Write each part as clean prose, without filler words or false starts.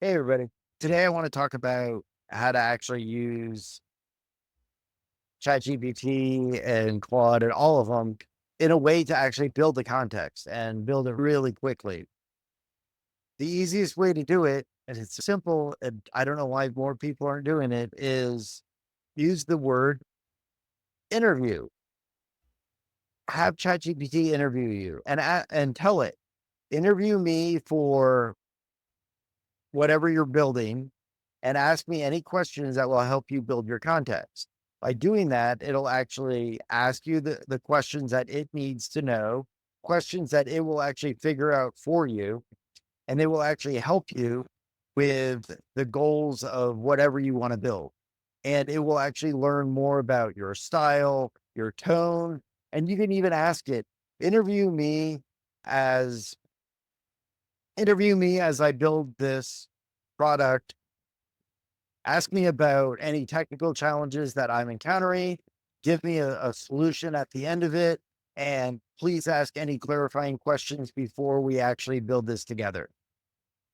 Hey, everybody. Today, I want to talk about how to actually use ChatGPT and Claude and all of them in a way to actually build the context and build it really quickly. The easiest way to do it, and it's simple, and I don't know why more people aren't doing it, is use the word interview. Have ChatGPT interview you and tell it, interview me for whatever you're building and ask me any questions that will help you build your context. By doing that, it'll actually ask you the questions that it needs to know, questions that it will actually figure out for you, and it will actually help you with the goals of whatever you want to build. And it will actually learn more about your style, your tone, and you can even ask it, interview me as interview me as I build this product. Ask me about any technical challenges that I'm encountering. Give me a solution at the end of it. And please ask any clarifying questions before we actually build this together.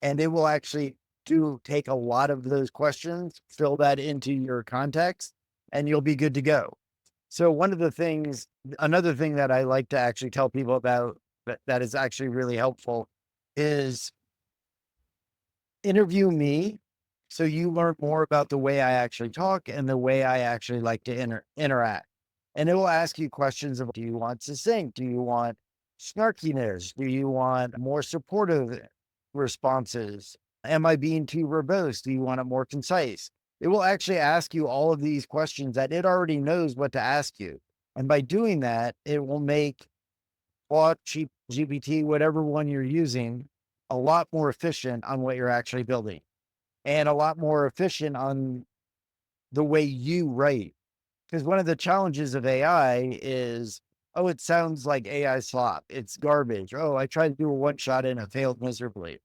And it will actually do take a lot of those questions, fill that into your context, and you'll be good to go. So, another thing that I like to actually tell people about that is actually really helpful is interview me so you learn more about the way I actually talk and the way I actually like to interact. And it will ask you questions of, do you want succinct? Do you want snarkiness? Do you want more supportive responses? Am I being too verbose? Do you want it more concise? It will actually ask you all of these questions that it already knows what to ask you. And by doing that, it will make Claude, GPT, whatever one you're using, a lot more efficient on what you're actually building and a lot more efficient on the way you write. Because one of the challenges of AI is, oh, it sounds like AI slop. It's garbage. Oh, I tried to do a one shot and it failed miserably.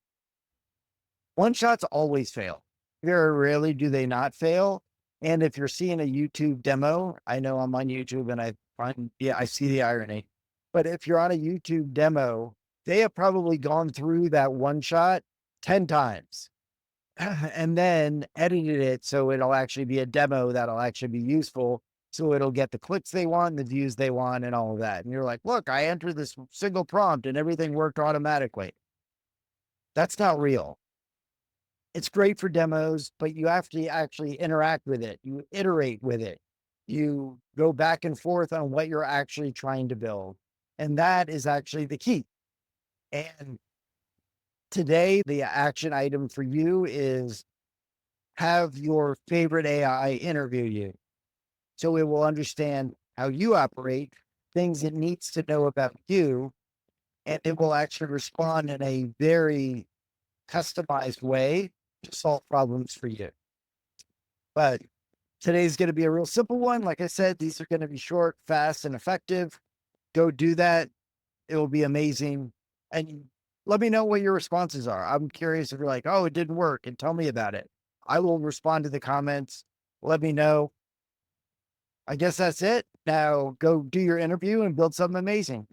One shots always fail. Very rarely do they not fail. And if you're seeing a YouTube demo, I know I'm on YouTube and I see the irony. But if you're on a YouTube demo, they have probably gone through that one shot 10 times and then edited it so it'll actually be a demo that'll actually be useful. So it'll get the clicks they want, the views they want, and all of that. And you're like, look, I entered this single prompt and everything worked automatically. That's not real. It's great for demos, but you have to actually interact with it. You iterate with it. You go back and forth on what you're actually trying to build. And that is actually the key. And today, the action item for you is have your favorite AI interview you. So it will understand how you operate, things it needs to know about you, and it will actually respond in a very customized way to solve problems for you. But today's going to be a real simple one. Like I said, these are going to be short, fast, and effective. Go do that. It will be amazing. And let me know what your responses are. I'm curious if you're like, oh, it didn't work, and tell me about it. I will respond to the comments. Let me know. I guess that's it. Now go do your interview and build something amazing.